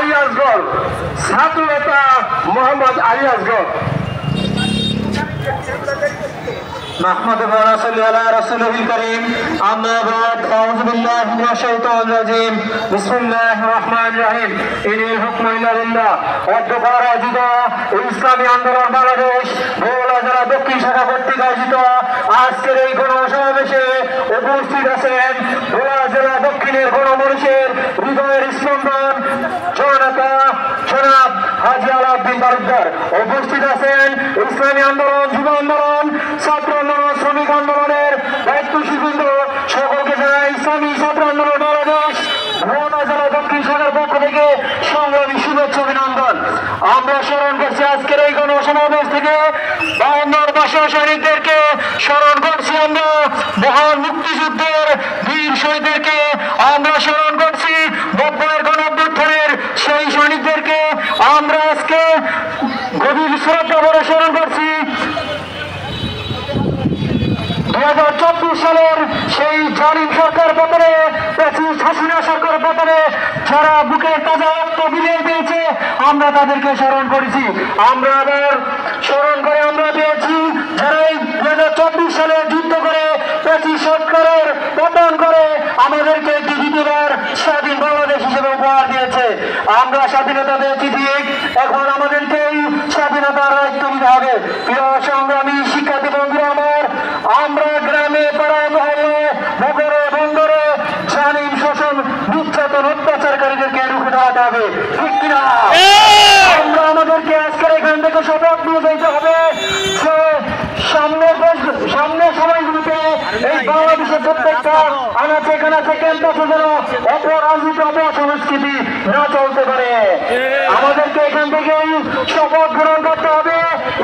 আলী আসগর, ছাত্রনেতা মোহাম্মদ আলী আসগর। نحمده ونصلي على رسوله الكريم أما بعد أعوذ بالله من الشيطان الرجيم بسم الله الرحمن الرحيم إن الحكم إلا لله অধ্যকার আয়োজিত ইসলামী আন্দোলন বাংলাদেশ ভোলা জেলা দক্ষিণ শাখা কর্তৃক আয়োজিত আজকের এই গণসমাবেশে উপস্থিত আছেন ভোলা জেলা দক্ষিণের গণমনুষের হৃদয়ের স্পন্দন জননেতা জনাব হাজী আলাউদ্দিন তালুকদার। উপস্থিত আছেন ইসলামী আন্দোলন, যুব আন্দোলন, ছাত্র আন্দোলন, শ্রমিক আন্দোলনের দায়িত্বশীলবৃন্দ সকলকে জানাই ইসলামী ছাত্র আন্দোলন বাংলাদেশ ভোলা জেলা দক্ষিণ শাখার পক্ষ থেকে সংগ্রামী শুভেচ্ছা অভিনন্দন। আমরা স্মরণ করছি আজকের এই গণসমাবেশ থেকে 52 ভাষা সৈনিকদেরকে স্মরণ করছি, আমরা মহান মুক্তিযুদ্ধের বীর শহীদদেরকে আমরা স্মরণ করছি, 90-এর গণঅভ্যুত্থানের সেই সৈনিকদেরকে আমরা আজকে গভীর শ্রদ্ধা ভরে স্মরণ করছি। 2024 সালের সেই জালিম সরকার পতনে, হাসিনা সরকার পতনে যারা বুকের তাজা রক্ত বিলিয়ে দিয়েছে আমরা তাদেরকে স্মরণ করেছি। আমরা আবার স্মরণ করে আমরা পেয়েছি যারা এই 2024 সালে যুদ্ধ করে সরকারের পতন করে আমাদেরকে একটি দ্বিতীয়বার স্বাধীন বাংলাদেশ হিসেবে উপহার দিয়েছে। আমরা স্বাধীনতা পেয়েছি ঠিক, এখন আমাদেরকে এই স্বাধীনতার দায়িত্ব নিতে হবে। প্রিয় সংগ্রামী শিক্ষার্থী বন্ধুরা আমার, আমরা গ্রামে পাড়ায় মহল্লে নগরে বন্দরে জালিম শোষণ নির্যাতন অত্যাচারকারীদেরকে রুখে দাঁড়াতে হবে, ঠিক কিনা? আমরা আমাদেরকে আজকের এখান থেকে শপথ নিয়ে যেতে হবে যে সামনের সময়গুলিতে এই বাংলাদেশের প্রত্যেকটা আনাচে কানাচে ক্যাম্পাসে যেন অপরাজনীতি অপসংস্কৃতি না চলতে পারে। আমাদেরকে এখান থেকে শপথ গ্রহণ করতে হবে।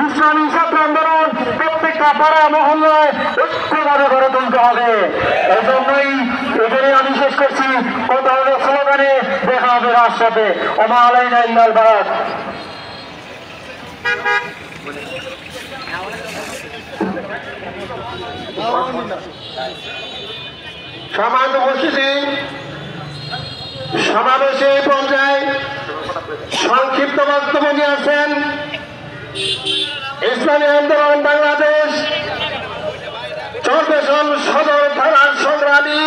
ইসলামী ছাত্র আন্দোলন প্রত্যেকটা পাড়া মহল্লায় ঐক্যভাবে গড়ে তুলতে হবে। এই জন্যই এখানে আমি শেষ করছি। কথা হবে স্লোগানে, দেখা হবে রাষ্ট্রতে। ওমা আলাইনা ইল্লাল বালাগ। সম্মানিত উপস্থিতি, সমাবেশে পর্যায়ে সংক্ষিপ্ত বক্তব্য দিয়েছেন ইসলামী আন্দোলন বাংলাদেশ চরপেশন সদর থানার সংগ্রামী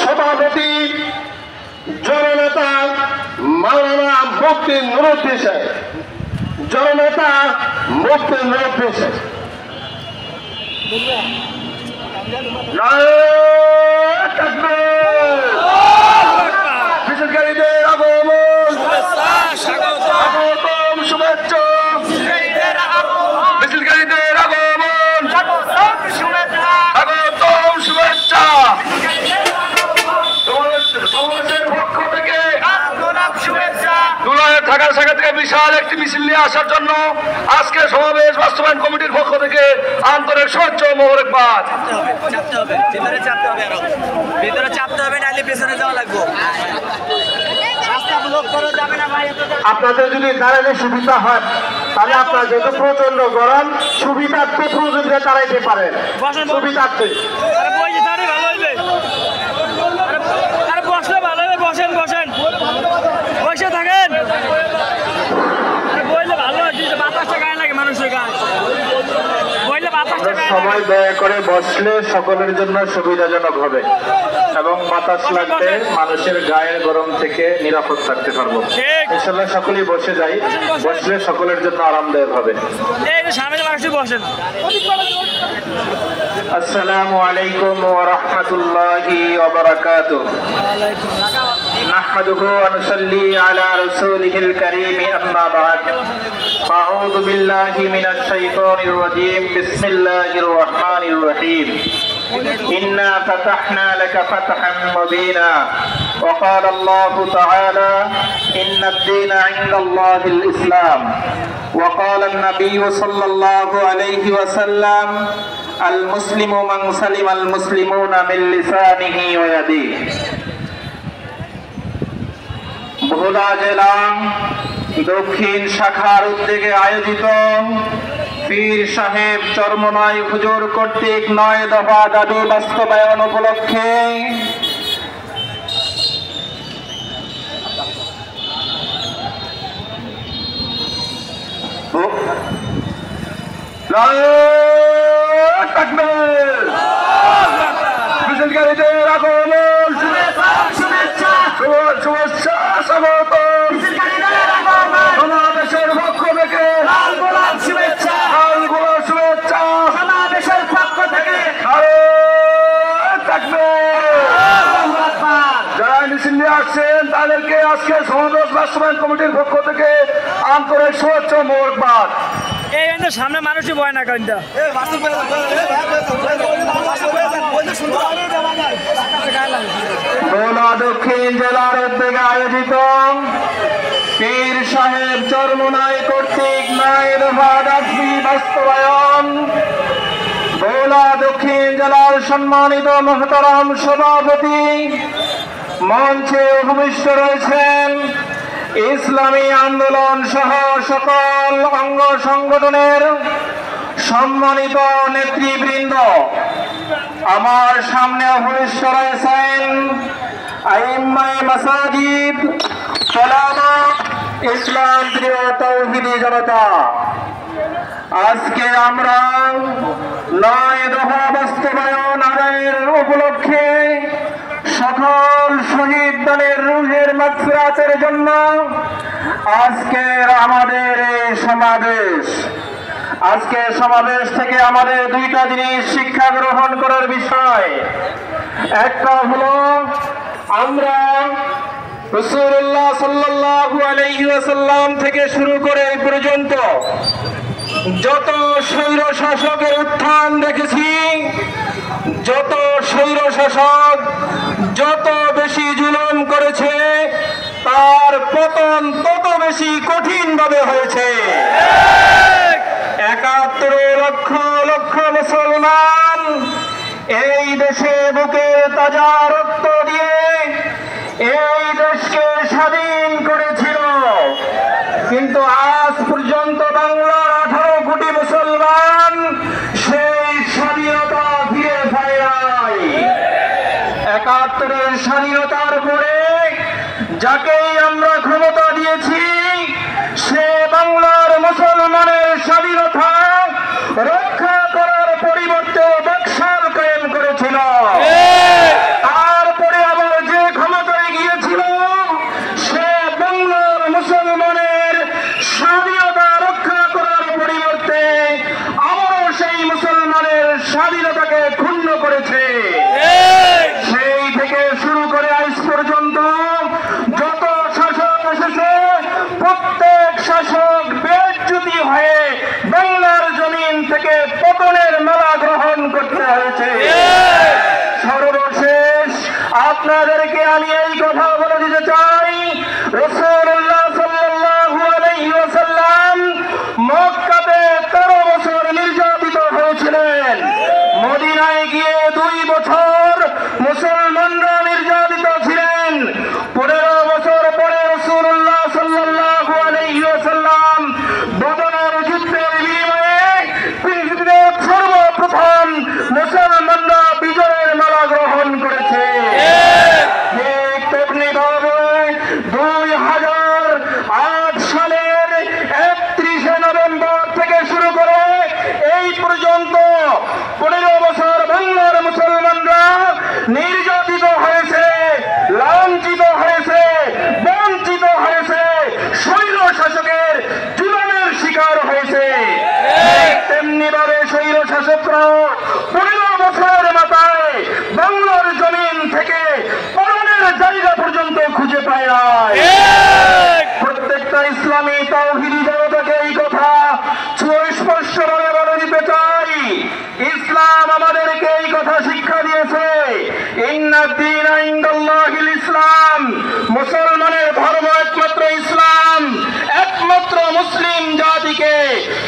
সভাপতি জননেতা মাওলানা মুফতি নুরুদ্দিন সাহেব। জননেতা মুফতি নুরুদ্দিন সাহেব। মিছিলকারীদের আগমন, স্বাগতম, শুভেচ্ছা। মিছিলকারীদের আগমন, স্বাগতম, শুভেচ্ছা। সমাবেশের পক্ষ থেকে দুলাইয়ের ঢাকার শাখা থেকে বিশাল একটি মিছিল নিয়ে আসার জন্য আজকে সমাবেশ বাস্তবায়ন কমিটির পক্ষ থেকে আন্তরিক শুভেচ্ছা ও মোবারকবাদ। ভিতরে চাপতে হবে, নাহলে পেছনে যাওয়া লাগবে। আপনাদের যদি দাঁড়ালে সুবিধা হয় তাহলে আপনার যেহেতু প্রচন্ড গরম, সুবিধার্থে প্রয়োজনে দাঁড়াইতে পারেন। সুবিধার্থে বসলে ভালো হবে, বসেন বসেন, বসে থাকেন। বইলে ভালো হয়, বাতাসটা গায়ে লাগে মানুষের গায়ে, বইলে বাতাসটা গায়ে লাগে। সময় ব্যয় করে বসলে সকলের জন্য সুবিধাজনক হবে এবং বাতাস লাগবে, মানুষের গায়ের গরম থেকে নিরাপদ থাকতে পারবো। ইনশাআল্লাহ সকলেই বসে যাই, বসলে সকলের জন্য আরামদায়ক হবে। এই যে সামনে মানুষই বসেন। আসসালামু আলাইকুম ওয়া রাহমাতুল্লাহি ওয়া বারাকাতুহু। নাহমাদুহু ওয়া নুসাল্লি আলা রাসূলিহিল কারীম, আম্মা বা'দ। আউযু বিল্লাহি মিনাশ শাইতানির রাজীম। বিসমিল্লাহির রাহমানির রহিম। إنا فتحنا لك فتحا مبينا وقال الله تعالى إن الدين عند الله الإسلام وقال النبي صلى الله عليه وسلم المسلم من سلم المسلمون من لسانه ويده। ভোলা জেলা দক্ষিণ শাখার উদ্যোগে আয়োজিত পীর সাহেব চরমনাই হুজুর কর্তৃক 9 দফা দাবি বাস্তবায়ন উপলক্ষে নারায়ে তাকবীর। মিছিলকারীদের আগমন শুভেচ্ছা স্বাগতম। বাংলাদেশের পক্ষ থেকে শুভেচ্ছা বাংলাদেশের পক্ষ থেকে যারা মিছিল নিয়ে আসছেন তাদেরকে আজকে সমাবেশ বাস্তবায়ন কমিটির পক্ষ থেকে আন্তরিক শুভেচ্ছা ও মোবারকবাদ। এই সামনে মানুষই ভয় না কিন্তু ভোলা দক্ষিণ জেলার উদ্যোগে আয়োজিত পীর সাহেব চরমোনাই কর্তৃক 9 দফা দাবি বাস্তবায়ন। ভোলা দক্ষিণ জেলার সম্মানিত মহতারাম সভাপতি, মঞ্চে উপবিষ্ট রয়েছেন ইসলামী আন্দোলন সহ সকল অঙ্গ সংগঠনের সম্মানিত নেতৃবৃন্দ। আমার সামনে উপবিষ্ট রয়েছেন আইম্মায়ে মাসাজিদ, ওলামা, ইসলাম প্রিয় তৌহিদি জনতা। আজকে আমরা 9 দফা বাস্তবায়ন আদায়ের উপলক্ষে সকল শহীদ দলের রুহের মাগফিরাতের জন্য আজকের আমাদের এই সমাবেশ। আজকে সমাবেশ থেকে আমাদের 2টা জিনিস শিক্ষা গ্রহণ করার বিষয়। একটা হলো আমরা রাসূলুল্লাহ সাল্লাল্লাহু আলাইহি ওয়াসাল্লাম থেকে শুরু করে এই পর্যন্ত যত স্বৈর শাসকের উত্থান দেখেছি, যত স্বৈর শাসক যত বেশি জুলুম করেছে, তার পতন তত বেশি কঠিন ভাবে হয়েছে। 71 লক্ষ লক্ষ মুসলমান এই দেশে বুকের তাজা রক্ত দিয়ে এই দেশকে স্বাধীন করেছিল, কিন্তু আজ পর্যন্ত বাংলার 18 কোটি মুসলমান সেই স্বাধীনতা ফিরে পায় নাই। 71-এর স্বাধীনতার পরে যাকেই আমরা ক্ষমতা দিয়েছি, সে বাংলার মুসলমানের স্বাধীনতা রক্ষা করার পরিবর্তে বাকশাল কায়েম করেছিল। তারপরে আবার যে ক্ষমতায় গিয়েছিল, সে বাংলার মুসলমানের স্বাধীনতা রক্ষা করার পরিবর্তে আবারও সেই মুসলমানের স্বাধীনতাকে ক্ষুণ্ণ করেছে। সেই থেকে শুরু করে আজ পর্যন্ত যত শাসক এসেছে, প্রত্যেক শাসক বেজ্জতি হয়ে বাংলার জমিন থেকে পতনের মালা গ্রহণ করতে হয়েছে। সর্বশেষ আপনাদেরকে আমি এই কথা বলে দিতে চাই, রাসূলুল্লাহ সাল্লাল্লাহু আলাইহি ওয়াসাল্লাম মক্কাতে 13 বছর নির্যাতিত হয়েছিলেন। মদিনায় গিয়ে 2 বছর মুসলমানরা নির্যাতিত ছিলেন। 15 বছর পরে রাসূলুল্লাহ সাল্লাল্লাহু আলাইহি ওয়াসাল্লাম বদরের যুদ্ধের বিনিময়ে পৃথিবীতে সর্বপ্রথম মুসলমানরা বিজয়ের মালা গ্রহণ করেছে। ঠিক তেমনিভাবে 2008 সালের 31 নভেম্বর থেকে শুরু করে এই পর্যন্ত 15 বছর বাংলার মুসলমানরা নির্যাতিত হয়েছে, লাঞ্ছিত হয়েছে, বঞ্চিত হয়েছে, স্বৈর শাসকের জুলুমের শিকার হয়েছে। তেমনি ভাবে স্বৈর শাসকরাও 15 বছর মাথায় বাংলার জমিন থেকে পতনের জায়গা পর্যন্ত খুঁজে পায় নাই। প্রত্যেকটা ইসলামী তাওহীদি জনতাকে এই কথা সুস্পষ্টভাবে বলে দিতে চাই, ইসলাম আমাদেরকে এই কথা শিক্ষা দিয়েছে, ইন্নাদ-দীনা ইনদাল্লাহিল ইসলাম, মুসলমানের ধর্ম একমাত্র ইসলাম। একমাত্র মুসলিম জাতিকে,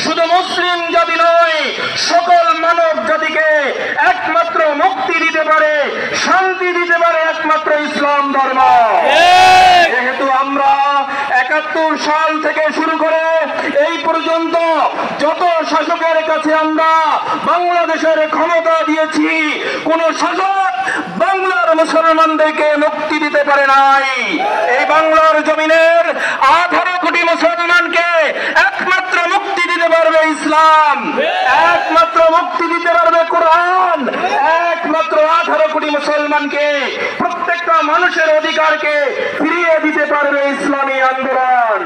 শুধু মুসলিম জাতি নয়, সকল মানব জাতিকে একমাত্র মুক্তি দিতে পারে, শান্তি দিতে পারে একমাত্র ইসলাম ধর্ম। যেহেতু আমরা 71 সাল থেকে শুরু করে এই পর্যন্ত যত শাসকের কাছে আমরা বাংলাদেশের ক্ষমতা দিয়েছি, কোন শাসক বাংলার মুসলমানদেরকে মুক্তি দিতে পারে নাই। এই বাংলার জমিনের 18 কোটি মুসলমানকে একমাত্র মুক্তি দিতে পারে পারবে ইসলাম, একমাত্র মুক্তি দিতে পারবে কোরআন, একমাত্র 18 কোটি মুসলমানকে, প্রত্যেকটা মানুষের অধিকারকে ফিরিয়ে দিতে পারবে ইসলামী আন্দোলন।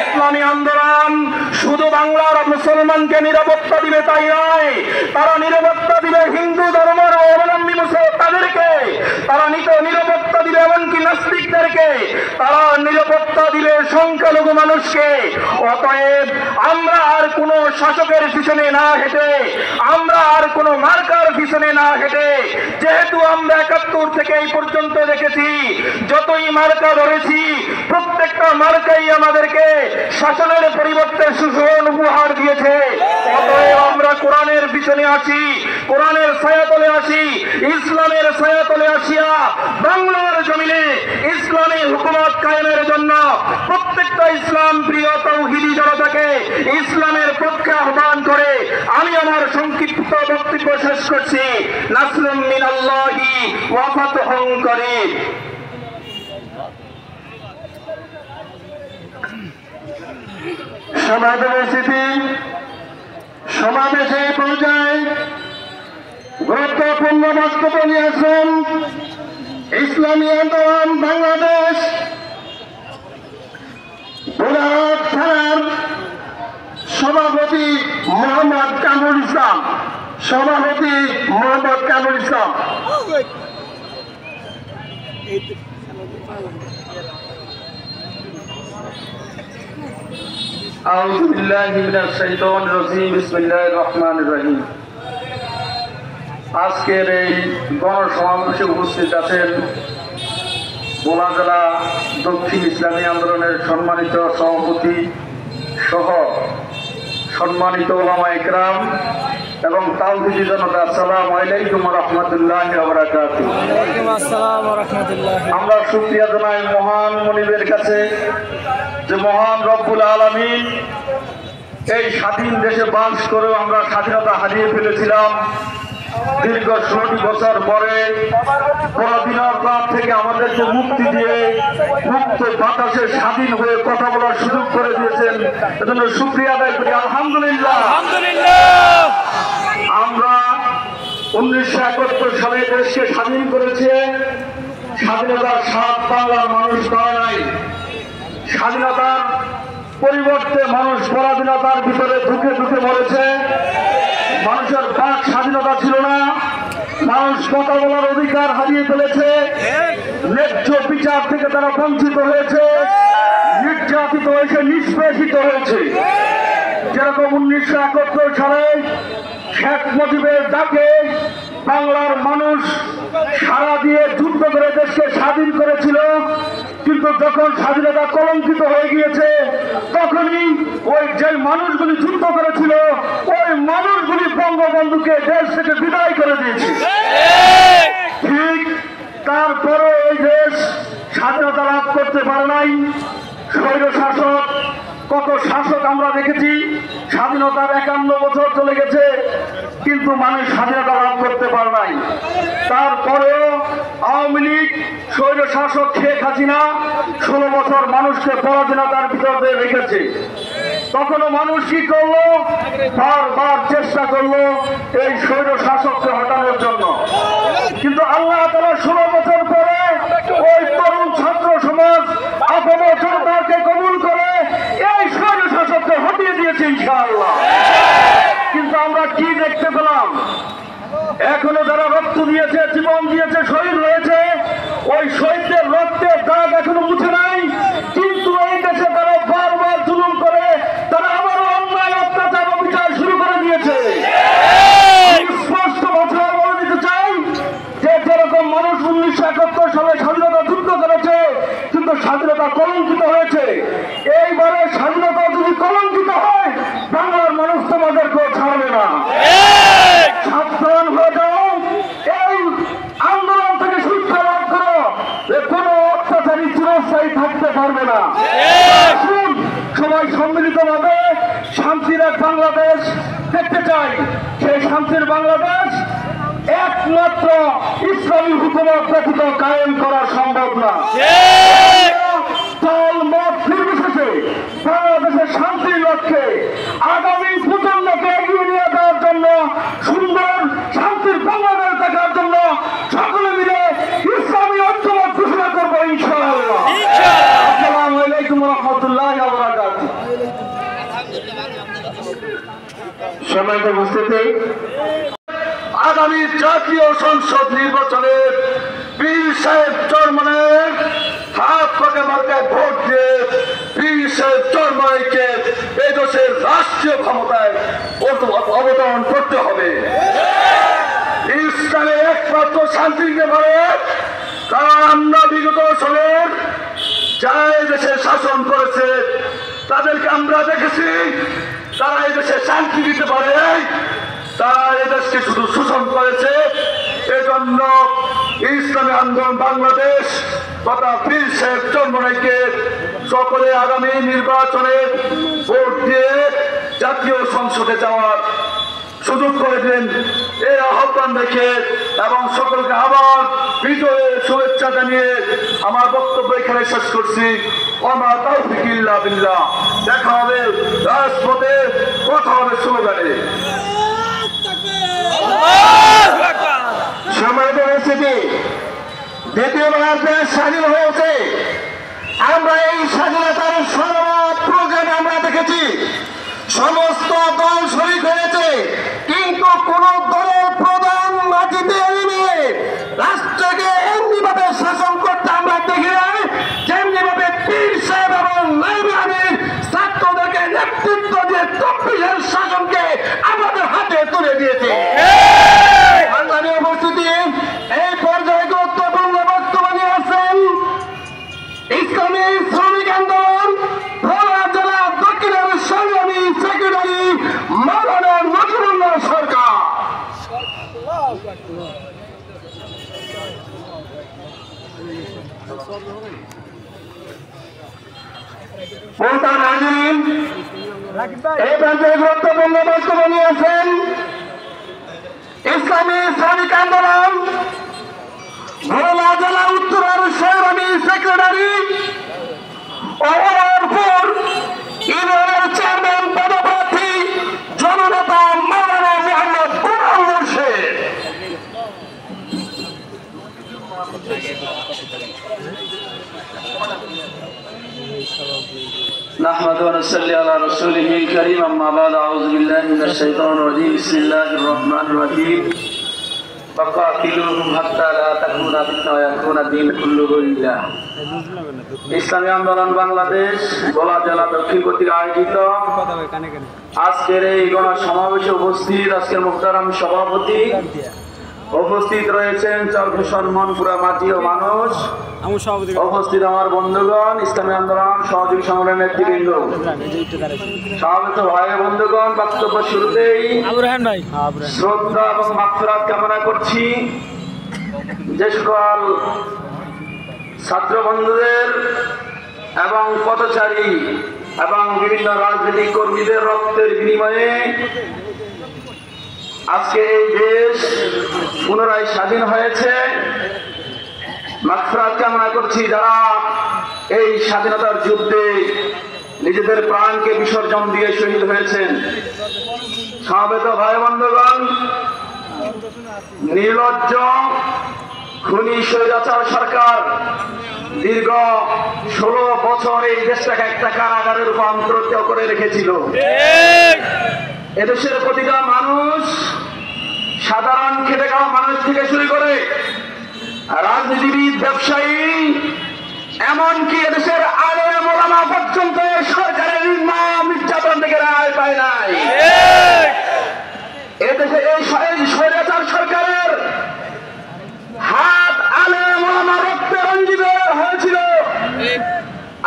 ইসলামী আন্দোলন শুধু বাংলার মুসলমানকে নিরাপত্তা দিবে তাই নয়, তারা নিরাপত্তা দিবে হিন্দু ধর্মের অবলম্বী তাদেরকে, তারা নিরাপত্তা দিবে এমনকি নাস্তিকদেরকে, তারা নিরাপত্তা দিবে সংখ্যালঘু মানুষকে। অতএব আমরা আর কোন শাসকের পিছনে না হেঁটে, আমরা আর কোন মার্কার পিছনে না হেঁটে, যেহেতু আমরা 71 থেকে এই পর্যন্ত দেখেছি যতই মার্কা ধরেছি প্রত্যেকটা মার্কাই আমাদেরকে শাসনের পরিবর্তে সুশোভন উপহার দিয়েছে। অতএব আমরা কোরআনের পিছনে আছি, কোরআনের ছায়াতলে আছি, ইসলামের ছায়াতলে আসিয়া বাংলার জমিনে ইসলামী হুকুমত কায়েমের জন্য প্রত্যেকটা ইসলাম প্রিয় তাওহীদি জনতাকে ইসলামের পক্ষে আহ্বান করে আমি আমার সংক্ষিপ্ত বক্তব্য শেষ করছি। নাসরুম মিনাল্লাহি ওয়া ফাতহুন করিম। সমাবেশে পর্যায়ে গুরুত্বপূর্ণ বক্তব্য নিয়েছেন ইসলামী আন্দোলন বাংলাদেশ বোলাহাট থানার সভাপতি মোহাম্মদ কামরুল ইসলাম। সভাপতি মোহাম্মদ কামরুল ইসলাম। আউযু বিল্লাহি মিনাশ শাইতানির রাজীম। বিসমিল্লাহির রহমানির রহিম। আজকের এই গণসমাবেশে উপস্থিত আছেন ভোলা জেলা দক্ষিণ ইসলামী আন্দোলনের সম্মানিত সভাপতি সহ সম্মানিত ওলামায়ে কেরাম এবং তাওহীদি জনতা, আসসালামু আলাইকুম ওয়া রাহমাতুল্লাহি ওয়া বারাকাতুহু। ওয়ালাইকুম আসসালাম ওয়া রাহমাতুল্লাহ। আমরা শুকরিয়া জানাই মহান মনিবের কাছে যে মহান রব্বুল আলামিন এই স্বাধীন দেশে বাস করেও আমরা স্বাধীনতা হারিয়ে ফেলেছিলাম। দীর্ঘ 16টি বছর পরে পরাধীনতার পর থেকে আমাদেরকে মুক্তি দিয়ে মুক্ত বাতাসে স্বাধীন হয়ে কথা বলার সুযোগ করে দিয়েছেন, এজন্য শুকরিয়া আদায় করি। আলহামদুলিল্লাহ। আমরা 1971 সালে দেশকে স্বাধীন করেছে। স্বাধীনতার স্বাদ বাংলার মানুষ পায় নাই। স্বাধীনতার পরিবর্তে মানুষ পরাধীনতার ভিতরে ঢুকে ঢুকে মরেছে। মানুষের বাক স্বাধীনতা ছিল না, মানুষ কথা বলার অধিকার হারিয়ে ফেলেছে, ন্যায্য বিচার থেকে তারা বঞ্চিত হয়েছে, নির্যাতিত হয়েছে, নিষ্পেষিত হয়েছে। যেরকম 1971 সালে শেখ মুজিবের ডাকে বাংলার মানুষ সারা দিয়ে যুদ্ধ করে দেশকে স্বাধীন করেছিল, কিন্তু যখন স্বাধীনতা কলঙ্কিত হয়ে গিয়েছে তখনই ওই যে মানুষগুলি যুদ্ধ করেছিল ওই মানুষগুলি বঙ্গবন্ধুকে দেশ থেকে বিদায় করে দিয়েছে। ঠিক তারপরে এই দেশ স্বাধীনতা লাভ করতে পারে নাই। স্বৈর শাসক, কত শাসক আমরা দেখেছি। স্বাধীনতার 51 বছর চলে গেছে কিন্তু মানুষ স্বাধীনতা লাভ করতে পারে নাই। তারপরেও আওয়ামী লীগ স্বৈর শাসক শেখ হাসিনা 16 বছর মানুষকে পরাধীনতার ভিতর দিয়ে রেখেছে। তখনও মানুষ কি করলো? বারবার চেষ্টা করলো এই স্বৈর শাসককে হটানোর জন্য, কিন্তু আল্লাহ তাআলা 16 বছর পরে ওই তরুণ ছাত্র সমাজ আপনাদের জনতাকে কবুল করে এই স্বৈর শাসককে হটিয়ে দিয়েছে ইনশাআল্লাহ। কিন্তু আমরা কি দেখতে পেলাম? এখনো যারা রক্ত দিয়েছে, জীবন দিয়েছে, শহীদ হয়েছে, ওই শহীদদের রক্তের দাগ এখনো মুছে নাই। কিন্তু এই দেশে তারা বারবার জুলুম করে তারা আবারও অন্যায় অত্যাচার অবিচার শুরু করে দিয়েছে। স্পষ্ট ভাষায় বলে দিতে চাই যে যেরকম মানুষ 1971 সালে স্বাধীনতা যুদ্ধ করেছে কিন্তু স্বাধীনতা কলঙ্কিত হয়েছে, এইবারে স্বাধীনতা যদি কলঙ্কিত হয় বাংলার মানুষ তোমাদেরকেও ছাড়বে না। সাবধান হয়ে যাও, এই আন্দোলন থেকে শিক্ষা লাভ করো যে কোনো অত্যাচারী চিরস্থায়ী থাকতে পারবে না। আসুন সবাই সম্মিলিতভাবে শান্তির এক বাংলাদেশ দেখতে চাই। সেই শান্তির বাংলাদেশ একমাত্র ইসলামী হুকুমত ব্যতীত কায়েম করা সম্ভব না। দল মত নির্বিশেষে বাংলাদেশের শান্তির লক্ষ্যে আগামী প্রজন্মকে এগিয়ে নিয়ে যাওয়ার জন্য, সুন্দর শান্তির বাংলাদেশ দেখার জন্য সকলে মিলে ইসলামী ঐক্যমত ঘোষণা করবো ইনশাআল্লাহ। আসসালামু আলাইকুম ওয়া রাহমাতুল্লাহি ওয়া বারাকাতুহু। সম্মানিত উপস্থিতি, আগামী জাতীয় সংসদ নির্বাচনে পীর সাহেব চরমনের হাত পাকে মার্কায় ভোট দিয়ে পীর সাহেব চরমনাইকে এই দেশের রাষ্ট্রীয় ক্ষমতায় অবতরণ করতে হবে। ইসলামে একমাত্র শান্তি দিতে পারে, কারণ আমরা বিগত বছরের যারা এই দেশে শাসন করেছে তাদেরকে আমরা দেখেছি, তারা এই দেশে শান্তি দিতে পারে, তারা এদেশকে শুধু শোষণ করেছে। এজন্য ইসলামী আন্দোলন বাংলাদেশ তথা পীর সাহেব চরমনাইকে সকলে আগামী নির্বাচনে ভোট দিয়ে জাতীয় সংসদে যাওয়ার সুযোগ করে দিন, এই আহ্বান রেখে এবং সকলকে আবার বিজয়ের শুভেচ্ছা জানিয়ে আমার বক্তব্য এখানে শেষ করছি। ওমা তাওফিক ইল্লা বিল্লাহ। দেখা হবে রাজপথে, কথা হবে স্লোগানে। সম্মানিত উপস্থিতি, দ্বিতীয়বার দেশ স্বাধীন হয়েছে। আমরা এই স্বাধীনতার সর্ব প্রোগ্রামে আমরা দেখেছি সমস্ত দল শরীক হয়েছে, কিন্তু কোন দলের প্রধান মাটিতে এনে রাষ্ট্রকে এমনিভাবে শাসন করতে আমরা দেখি নাই যেমনিভাবে পীর সাহেব এবং নায়েবে আমির ছাত্রদেরকে নেতৃত্ব দিয়ে চব্বিশের শাসনকে আমাদের হাতে তুলে দিয়েছে। সংগ্রামী উপস্থিতি, এই পর্যায়ে গুরুত্বপূর্ণ বক্তব্য নিয়ে আসেন ইসলামী শ্রমিক আন্দোলন ভোলা জেলা দক্ষিণের সংগ্রামী সেক্রেটারি মাওলানা নজরুল্লাহ সরকার। প্রধান হাজিরিন, এই পর্যায়ে গুরুত্বপূর্ণ বক্তব্য নিয়ে আসেন ইসলামী শ্রমিক আন্দোলন ভোলা জেলা উত্তরের সংগ্রামী সেক্রেটারি অমরপুর ইউনিয়নের চেয়ারম্যান পদপ্রার্থী জননেতা মাওলানা মুহাম্মদ কুমার মুর্শিদ। نحمد ونصلي على رسوله الكريم أما بعد أعوذ بالله من الشيطان الرجيم بسم الله الرحمن الرحيم فقاتلوهم حتى لا تكون فتنة ويكون الدين كله لله। ইসলামী আন্দোলন বাংলাদেশ ভোলা জেলা দক্ষিণ কর্তৃক আয়োজিত আজকের এই গণসমাবেশে উপস্থিত আজকের মুহতারাম সভাপতি, উপস্থিত রয়েছেন চরফেশন মনপুরা মাটি ও মানুষ, উপস্থিত আমার বন্ধুগণ, ইসলামী আন্দোলন সহযোগী সংগঠনের নেতৃবৃন্দ, সমবেত ভাই বন্ধুগণ, বক্তব্য শুরুতেই শ্রদ্ধা এবং মাগফিরাত কামনা করছি যে সকল ছাত্র বন্ধুদের এবং পথচারী এবং বিভিন্ন রাজনৈতিক কর্মীদের রক্তের বিনিময়ে আজকে এই দেশ পুনরায় স্বাধীন হয়েছে। মাগফিরাত কামনা করছি যারা এই স্বাধীনতার যুদ্ধে নিজেদের প্রাণকে বিসর্জন দিয়ে শহীদ হয়েছেন। সমবেত ভাই বন্ধুগণ, নির্লজ্জ খুনি স্বৈরাচার সরকার দীর্ঘ 16 বছর এই দেশটাকে একটা কারাগারে রূপান্তরিত করে রেখেছিল। এদেশের প্রতিটা মানুষ, সাধারণ খেটে খাওয়া মানুষ থেকে শুরু করে রাজনীতিবিদ, ব্যবসায়ী, এমনকি এদেশের আলেম ওলামা পর্যন্ত সরকারের নির্যাতন থেকে রেহাই পায় নাই। এদেশে এই স্বৈরাচার সরকারের হাত আলেম ওলামা রক্তে রঞ্জিত হয়েছিল।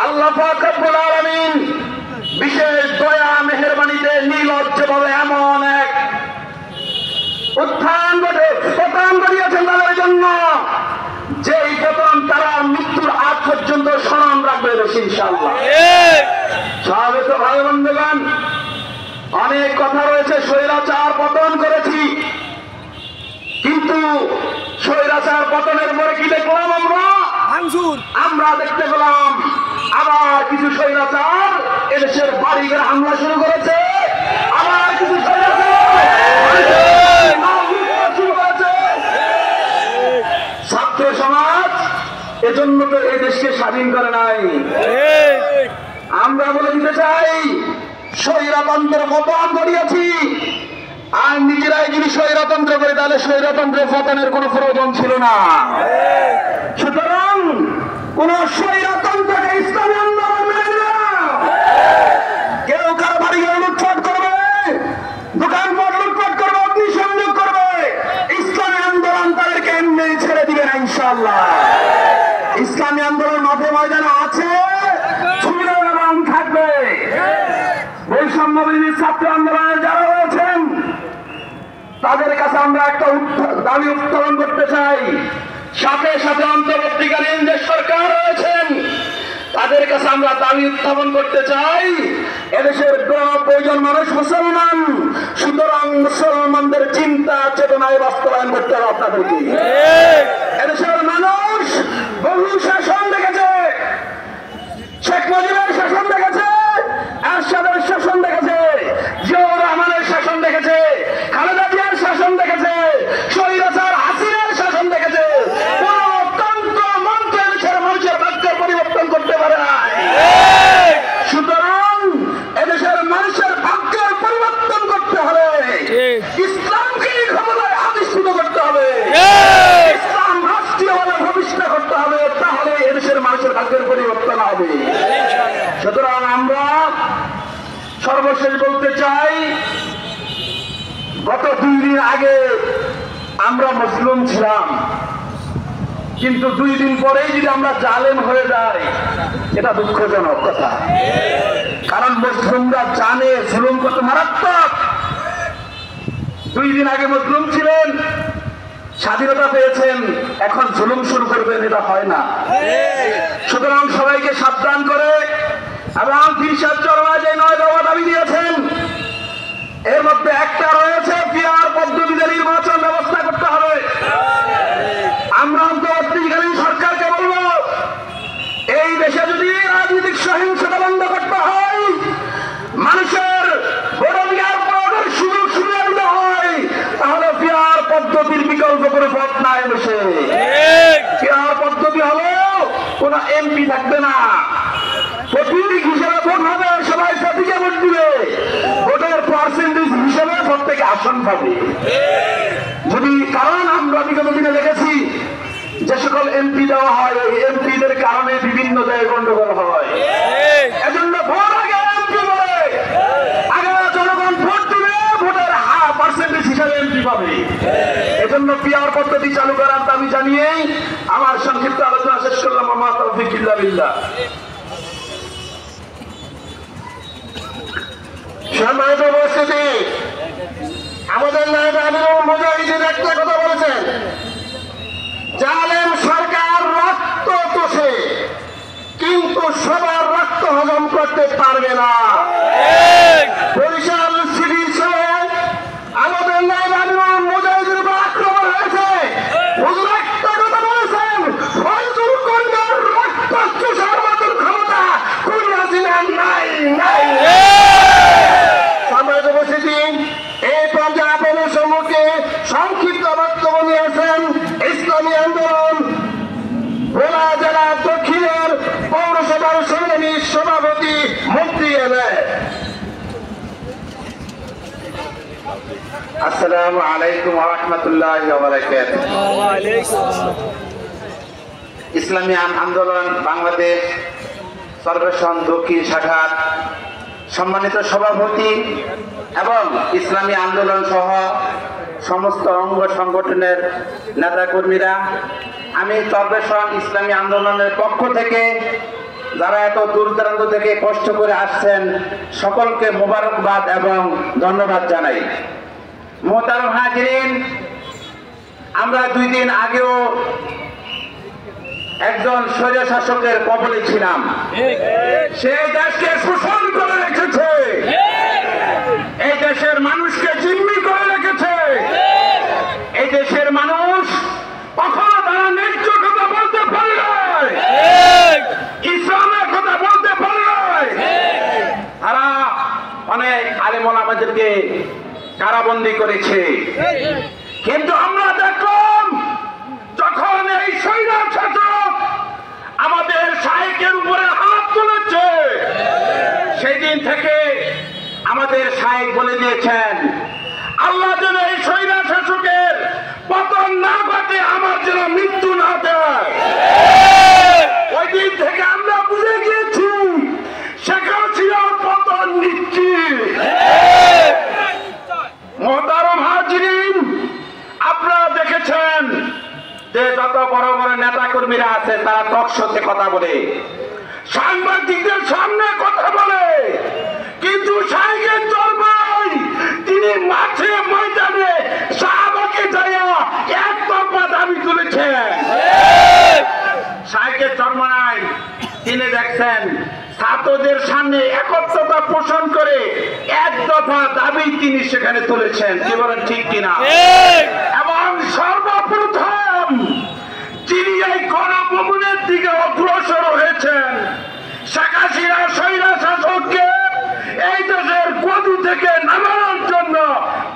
আল্লাহ পাক রব্বুল আলামিন বিশেষ দয়া মেহেরবানিতে নির্লজ্জভাবে এমন এক পতন ঘটিয়েছেন তাদের জন্য, যেই পতন তারা মৃত্যুর আগ পর্যন্ত স্মরণ রাখবে ইনশাআল্লাহ। স্বাগত ভাই বন্ধুগণ, অনেক কথা রয়েছে, স্বৈরাচার পতন করেছি, কিন্তু স্বৈরাচার পতনের পরে কি দেখলাম আমরা দেখতে পেলাম আবার কিছু স্বৈরাচার এদেশের বাড়িঘরে হামলা শুরু করেছে, আবার কিছু শুরু করেছে। ছাত্র সমাজ এজন্য তো এই দেশকে স্বাধীন করে নাই। আমরা বলে দিতে চাই, স্বৈরতন্ত্রের পতন করিয়াছি, আর নিজেরাই যদি স্বৈরতন্ত্র করে তাহলে স্বৈরতন্ত্রের পতনের কোনো প্রয়োজন ছিল না। সুতরাং কোন স্বৈরতন্ত্রকে ইসলামী আন্দোলন মেনে না। কেউ কারো বাড়ি ঘরে লুটপাট করবে, দোকানপাট লুটপাট করবে, অগ্নিসংযোগ করবে, ইসলামী আন্দোলন তাদেরকে এমনি ছেড়ে দিবে না ইনশাআল্লাহ। ইসলামী আন্দোলন মাঠে ময়দানে আছে, ছিল এবং থাকবে। বৈষম্য বিরোধী ছাত্র আন্দোলনে যারা রয়েছেন তাদের কাছে আমরা একটা দাবি উত্তোলন করতে চাই, সাথে সাথে অন্তর্বর্তীকালীন যে সরকার রয়েছেন তাদের কাছে আমরা দাবি উত্থাপন করতে চাই, এদেশের ৯০ জন মানুষ মুসলমান, সুতরাং মুসলমানদের চিন্তা চেতনায় বাস্তবায়ন করতে হবে আপনাদেরকে। এদেশের মানুষ বহু শাসন দেখেছে, শেখ মুজিবের শাসন দেখেছে, এরশাদের শাসন দেখেছে, জিয়াউর রহমানের শাসন দেখেছে, খালেদা জিয়ার শাসন দেখেছে, স্বৈরাচার হাসিনার শাসন দেখেছে। কোন তন্ত্র মন্ত্র এদেশের মানুষের ভাগ্যের পরিবর্তন করতে পারে না। সুতরাং এদেশের মানুষের ভাগ্যের পরিবর্তন করতে হবে, ইসলামকে ক্ষমতায় আবিষ্কৃত করতে হবে, ইসলাম রাষ্ট্রীয়ভাবে প্রতিষ্ঠা করতে হবে, তাহলে এদেশের মানুষের ভাগ্যের পরিবর্তন হবে। সুতরাং আমরা সর্বশেষ বলতে চাই, গত 2 দিন আগে আমরা মুসলিম ছিলাম, কিন্তু 2 দিন পরেই যদি আমরা জালেম হয়ে যাই এটা দুঃখজনক কথা। কারণ মুসলিমরা জানে জুলুম কত মারাত্মক। 2 দিন আগে মুসলিম ছিলেন, স্বাধীনতা পেয়েছেন, এখন জুলুম শুরু করবেন, এটা হয় না। সুতরাং সবাইকে সাবধান করে এবং ফিরসাদ চরমায় যে 9 দফা দাবি দিয়েছেন এর মধ্যে একটা রয়েছে পিআর পদ্ধতিতে নির্বাচন ব্যবস্থা করতে হবে। আমরা অন্তর্বর্তীকালীন সরকারকে বলব, এই দেশে যদি রাজনৈতিক সহিংসতা বন্ধ করতে হয়, মানুষের ভোটাধিকার প্রয়োগের সুযোগ সুবিধা দিতে হয়, তাহলে পিআর পদ্ধতির বিকল্প কোনো পথ নাই। দেশে পিআর পদ্ধতি হলো কোন এমপি থাকবে না, প্রতীক হিসেবে ভোট হবে, সবাই প্রতীকে ভোট দিবে, ভোটের পার্সেন্টেজ হিসেবে প্রত্যেকে আসন পাবে। যদি কারণ আমরা বিগত দিনে দেখেছি যে সকল এমপি দেওয়া হয়, ওই এমপিদের কারণে বিভিন্ন জায়গায় গন্ডগোল হয়। এজন্য ভোট আগে এমপি বলে, আগে জনগণ ভোট দিবে, ভোটের পার্সেন্টেজ হিসাবে এমপি পাবে। এজন্য পিআর পদ্ধতি চালু করার দাবি জানিয়েই আমার সংক্ষিপ্ত আলোচনা শেষ করলাম। আমার তৌফিক ইল্লা বিল্লাহ। সম্মানিত উপস্থিতি, আমাদের নায়েব আমিরুল মুজাহিদিন একটা কথা বলেছেন, জালেম সরকার রক্ত চষে কিন্তু সবার রক্ত হজম করতে পারবে না। বরিশাল সিটি আমাদের নায়েব আমিরুল মুজাহিদিনের উপর আক্রমণ হয়েছে, হুজুর একটা কথা বলেছেন, ফজলুল করিমের রক্ত চষার মতন ক্ষমতা কোন হাসিনার নাই নাই। এই পর্যায়ে আপনাদের সম্মুখে সংক্ষিপ্ত বক্তব্য নিয়েছেন ইসলামী আন্দোলন ভোলা জেলা দক্ষিণের পৌরসভার সংগ্রামী সভাপতি মুফতি আসসালামু আলাইকুম ওয়া রাহমাতুল্লাহি ওয়া বারাকাতুহু। ইসলামী আন্দোলন বাংলাদেশ সর্বেশন দক্ষিণ শাখার সম্মানিত সভাপতি এবং ইসলামী আন্দোলন সহ সমস্ত অঙ্গ সংগঠনের নেতাকর্মীরা, আমি সর্বেশন ইসলামী আন্দোলনের পক্ষ থেকে যারা এত দূর দূরান্ত থেকে কষ্ট করে আসছেন সকলকে মোবারকবাদ এবং ধন্যবাদ জানাই। মোহতারাম হাজিরিন, আমরা 2 দিন আগেও একজন স্বৈর শাসকের কবলে ছিলাম, সেই দেশকে শোষণ করে রেখেছে, এই দেশের মানুষকে জিম্মি করে রেখেছে। এই দেশের মানুষ কখনো তারা ন্যায্য কথা বলতে পারে, ইসলামের কথা বলতে পারে, কারাবন্দী করেছে। কিন্তু আমরা দেখলাম যখন এই স্বৈরাচার শাসক আমাদের শায়েকের উপরে হাত তুলেছে, সেদিন থেকে আমাদের শায়েক বলে দিয়েছেন, আল্লাহ যেন এই স্বৈরাচার শাসকের পতন না ঘটে, আমার যেন মৃত্যু না দেয়। ওই দিন থেকে আমরা বুঝে গিয়েছি শেখ হাসিনার পতন নিশ্চিত। মোহতারাম হাজিরিন, আপনারা দেখেছেন যে যত বড় বড় নেতা কর্মীরা আছে তারা টক শোতে কথা বলে, সাংবাদিকদের সামনে কথা বলে, কিন্তু শাহেকের চরমাই তিনি মাঠে ময়দানে শাহবাগে যাইয়া একতরফা দাবি তুলেছেন। শাহেকের চরমাই তিনি দেখছেন ছাত্রদের সামনে একত্রতা পোষণ করে এক দফা দাবি তিনি সেখানে তুলেছেন। কি বলেন, ঠিক কিনা? এবং সর্বপ্রথম তিনি এই গণভবনের দিকে অগ্রসর হয়েছেন শেখ হাসিনা স্বৈরা শাসককে এই দেশের গদি থেকে নামানোর জন্য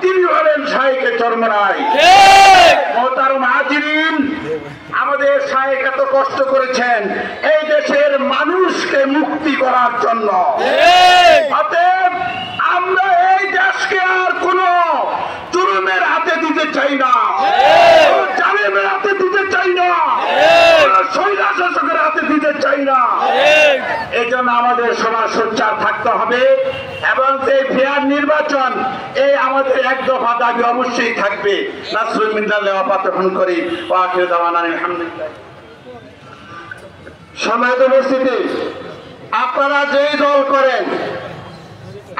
তিনি হলেন শাহেকে চরমনাই। মোহতারাম হাজিরিন, আমাদের শাহেক এত কষ্ট করেছেন এই দেশের মানুষকে মুক্তি করার জন্য। অতএব আমরা এই দেশকে আর কোন জুলুমের হাতে দিতে চাই না, জালেমের হাতে দিতে চাই না, স্বৈরা শাসকের হাতে দিতে চাই না। এই জন্য আমাদের সবার সোচ্চার থাকতে হবে এবং যে ফেয়ার নির্বাচন, এই আমাদের এক দফা দাবি অবশ্যই থাকবে। নাসরুল মিন্নাল্লাহ পাত্রফোন করি ও আখির দাওয়ানা আলহামদুলিল্লাহ। সম্মানিত উপস্থিতি, আপনারা যেই দল করেন,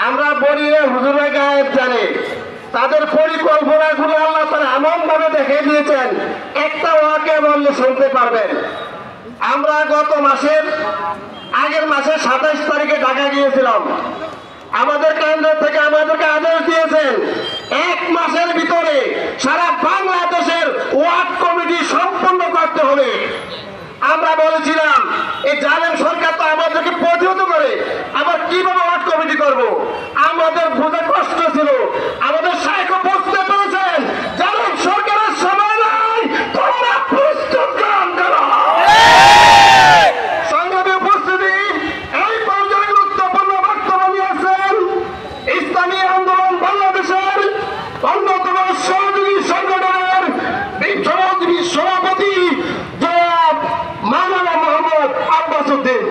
আমরা বলি হুজুরে গায়েব জানে, তাদের পরিকল্পনাগুলো আল্লাহ তাআলা এমন ভাবে দেখে দিয়েছেন, একটা ওয়াকে বললে শুনতে পারবেন। আমরা গত মাসের আগের মাসের 27 তারিখে ঢাকা গিয়েছিলাম। আমাদের কেন্দ্র থেকে আমাদেরকে আদেশ দিয়েছেন 1 মাসের ভিতরে সারা বাংলাদেশের ওয়ার্ড কমিটি সম্পন্ন করতে হবে। আমরা বলেছিলাম এই জালেম সরকার তো আমাদেরকে প্রতিহত করে, আবার কিভাবে ওয়ার্ড কমিটি করব? আমাদের বুঝে কষ্ট ছিল। আমাদের শায়েখও বুঝতে পেরেছেন জালেম সরকারের সময় নাই, তোমরা প্রস্তুত গ্রহণ করো। সংগ্রামী উপস্থিতি, এই পর্যায়ে গুরুত্বপূর্ণ বক্তব্য নিয়েছেন ইসলামী আন্দোলন বাংলাদেশের অন্যতম সহযোগী সংগঠনের সহযোগী সভাপতি জনাব মাওলানা মোহাম্মদ আব্বাস উদ্দিন।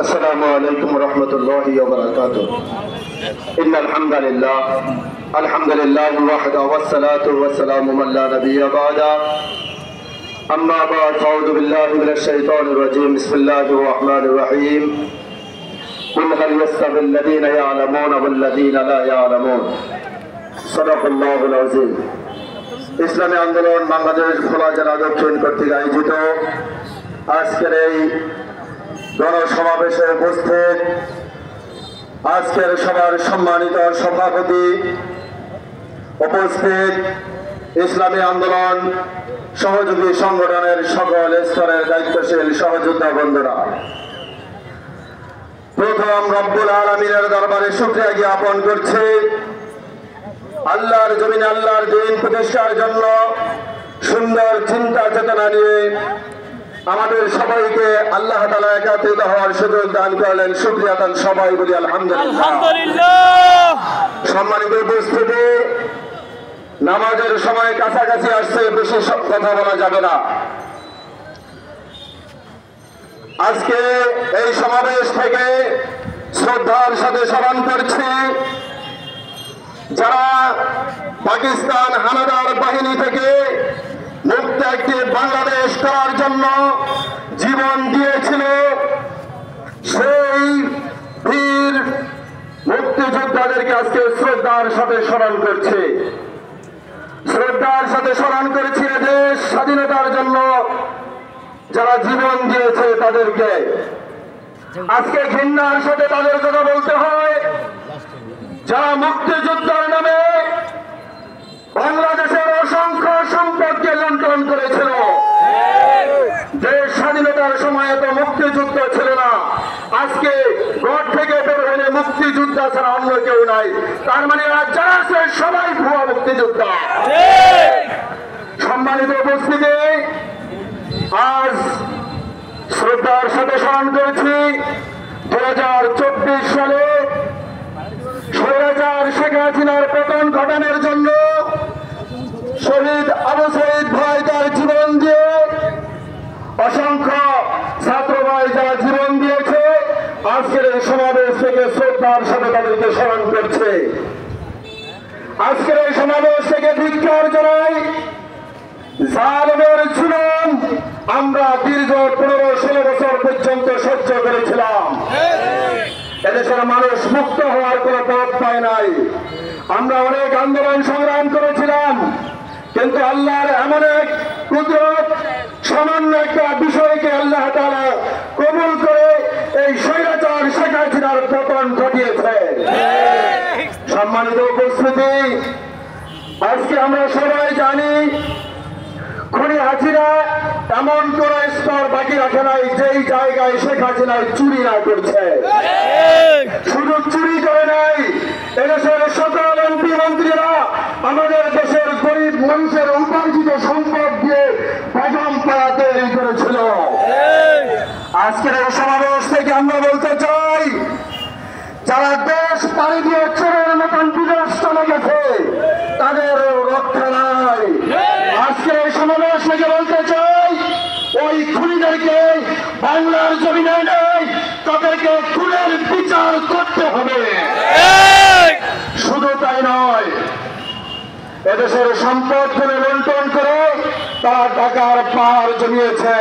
السلام عليكم ورحمة الله وبركاته. إن الحمد لله وحده والصلاة والسلام من لا نبي بعده. أما بعد فأعوذ بالله من الشيطان الرجيم. بسم الله الرحمن الرحيم. قل هل يستوي الذين يعلمون والذين لا يعلمون. صدق الله العظيم. ইসলামী আন্দোলন বাংলাদেশ খোলা জেলা দক্ষিণ কর্তৃক আয়োজিত আজকের এই গণসমাবেশে উপস্থিত আজকের সভার সম্মানিত সভাপতি, উপস্থিত ইসলামী আন্দোলন সহযোগী সংগঠনের সকল স্তরের দায়িত্বশীল সহযোদ্ধা বন্ধুরা, প্রথম রব্বুল আলামিনের দরবারে শুকরিয়া জ্ঞাপন করছি আল্লাহর জমিনে আল্লাহর দিন প্রতিষ্ঠার জন্য সুন্দর চিন্তা চেতনা নিয়ে আমাদের সবাইকে আল্লাহ তাআলা একত্রিত হওয়ার সুযোগ দান করলেন। শুকরিয়া তান সবাই বলি আলহামদুলিল্লাহ। সম্মানিত উপস্থিতি, নামাজের সময় কাছাকাছি আসছে, বেশি কথা বলা যাবে না। আজকে এই সমাবেশ থেকে শ্রদ্ধার সাথে স্মরণ করছি যারা পাকিস্তান হানাদার বাহিনী থেকে মুক্ত একটি বাংলাদেশ করার জন্য জীবন দিয়েছিল, সেই বীর মুক্তিযোদ্ধাদেরকে আজকে শ্রদ্ধার সাথে স্মরণ করছে। শ্রদ্ধার সাথে স্মরণ করেছি দেশ স্বাধীনতার জন্য যারা জীবন দিয়েছে তাদেরকে। আজকে ঘৃণার সাথে তাদের কথা বলতে হয় যারা মুক্তিযোদ্ধার নামে বাংলাদেশের অসংখ্য সম্পদকে লুণ্ঠন করেছিল। সময় এত মুক্তিযুদ্ধ ছিল না। আজকে ঘর থেকে বের হলে মুক্তিযোদ্ধা ছাড়া অন্য কেউ নাই। তার মানে যারা আছে সবাই ভুয়া মুক্তিযোদ্ধা। সম্মানিত উপস্থিতি, আজ শ্রদ্ধার সাথে স্মরণ করেছি 2024 সালে স্বৈরাচার শেখ হাসিনার পতন ঘটানোর জন্য শহীদ আবু সাঈদ ভাই তার জীবন দিয়ে, অসংখ্য ছাত্র ভাই যারা জীবন দিয়েছে, আজকের এই সমাবেশ থেকে শ্রদ্ধার সাথে তাদেরকে স্মরণ করছে। আজকের এই সমাবেশ থেকে ধিক্কার জানাই জালেমের জুলুম আমরা দীর্ঘ 15-16 বছর পর্যন্ত সহ্য করেছিলাম। এদেশের মানুষ মুক্ত হওয়ার কোনো পথ পায় নাই। আমরা অনেক আন্দোলন সংগ্রাম করেছিলাম, কিন্তু আল্লাহর এমন এক কুদরত, সামান্য একটা বিষয়কে আল্লাহ তাআলা কবুল করে এই স্বৈরাচার শেখ হাসিনার পতন ঘটিয়েছে। সম্মানিত উপস্থিতি, আজকে আমরা সবাই জানি খুনি হাসিনা এমন কোন স্তর বাকি রাখে নাই যেই জায়গায় শেখ হাসিনার চুরি না করছে। শুধু চুরি করে নাই, এদেশের সকল এমপি মন্ত্রীরা আমাদের দেশের গরিব মানুষের উপার্জিত সম্পদ দিয়ে বেগম পাড়া তৈরি করেছিল। আজকের এই সমাবেশ থেকে আমরা বলতে চাই, যারা দেশ পাড়ি দিয়ে চোরের মতন বিদেশ চলে গেছে তাদের রক্ষা নাই। আজকের এই সমাবেশ থেকে বলতে চাই, ওই খুনিদেরকে বাংলার জমিনে নেই, তাদেরকে খুনের বিচার করতে হবে। শুধু তাই নয়, এদেশের সম্পদ খুলে লুণ্ঠন করে তারা টাকার পাহাড় জমিয়েছে।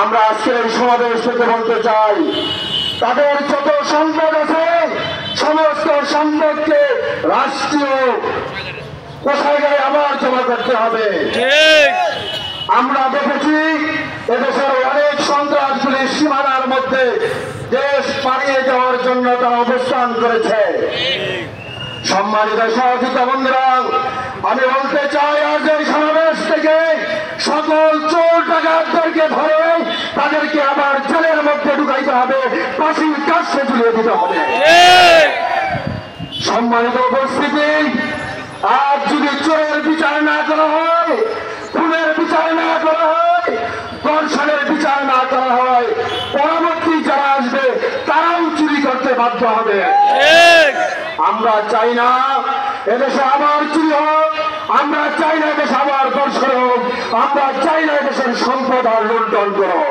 আমরা আজকের এই সমাবেশ থেকে বলতে চাই, তাদের যত সম্পদ আছে সমস্ত সম্পদকে রাষ্ট্রীয় কোষাগারে আবার জমা করতে হবে। আমরা দেখেছি এদেশের অনেক সন্ত্রাসগুলি সীমানার মধ্যে দেশ পালিয়ে যাওয়ার জন্য তারা অবস্থান করেছে। সম্মানিত সহযোগিতা বন্ধুরা, আমি বলতে চাই, আজ এই সমাবেশ থেকে সকল চোর ডাকাতদেরকে ধরে তাদেরকে আবার জেলের মধ্যে ঢুকাইতে হবে, ফাঁসির কাছে ঝুলিয়ে দিতে হবে। সম্মানিত উপস্থিতি, আজ যদি চোরের বিচার না করা হয়, খুনের বিচার না করা হয়, দর্শনের বিচার না করা হয়, পরবর্তী যারা আসবে তারাও চুরি করতে বাধ্য হবে। আমরা চাই না এদেশে আবার চুরি হোক, আমরা চাই না এদেশে আবার দর্শন হোক, আমরা চাই না এদেশের সম্পদ আর লুণ্ঠন করো।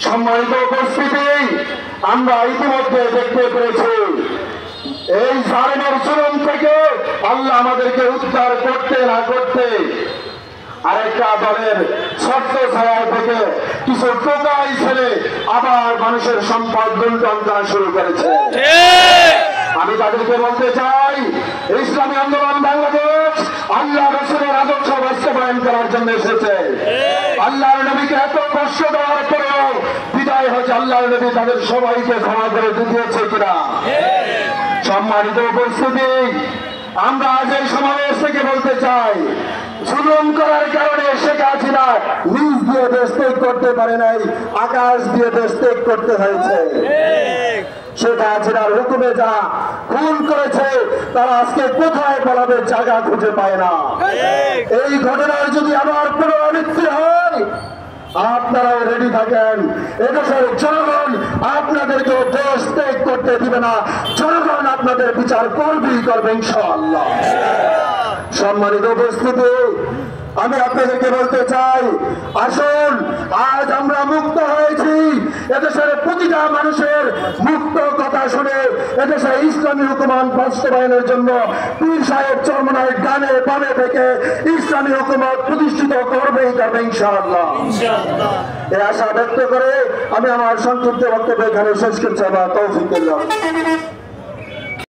সম্মানিত উপস্থিতি, আমরা ইতিমধ্যে দেখতে পেরেছি এই জালেমের জুলুম থেকে আল্লাহ আমাদেরকে উদ্ধার করতে না করতে আরেকটা দলের শর্ত ছায়া থেকে কিছু টোকাই ছেলে আবার মানুষের সম্পদ লুণ্ঠন করা শুরু করেছে। আমি তাদেরকে বলতে চাই, ইসলামী আন্দোলন বাংলাদেশ আল্লাহ রাসূলের আদর্শ বাস্তবায়ন করার জন্য এসেছে। আল্লাহর নবীকে এত কষ্ট দেওয়ার পরেও বিদায় হচ্ছে আল্লাহর নবী তাদের সবাইকে ক্ষমা করে দিয়েছে কিনা। সম্মানিত উপস্থিতি, আমরা আজ এই সমাবেশ থেকে বলতে চাই, জুলুম করার কারণে শেখ হাসিনা নিজ দিয়ে দেশ ত্যাগ করতে পারে নাই, আকাশ দিয়ে দেশ ত্যাগ করতে হয়েছে। শেখ হাসিনার হুকুমে যা খুন করেছে তারা আজকে কোথায় পালাবে জায়গা খুঁজে পায় না। এই ঘটনার যদি আবার পুনরাবৃত্তি হয়, আপনারাও রেডি থাকেন। এদেশের জনগণ আপনাদেরকে দেশ ত্যাগ করতে দিবে না, জনগণ আপনাদের বিচার করবেই করবে ইনশাআল্লাহ। সম্মানিত উপস্থিতি, আমি আপনাদেরকে বলতে চাই, আসুন আজ আমরা মুক্ত হয়েছি। এদেশের প্রতিটা মানুষের মুক্ত কথা শুনে এদেশে ইসলামী হুকুমত বাস্তবায়নের জন্য পীর সাহেব চরমনায় গানে বামে থেকে ইসলামী হুকুমত প্রতিষ্ঠিত করবেই করবে ইনশাআল্লাহ। এই আশা ব্যক্ত করে আমি আমার সংক্ষিপ্ত বক্তব্য এখানে শেষ করছি। আমার তৌফিক।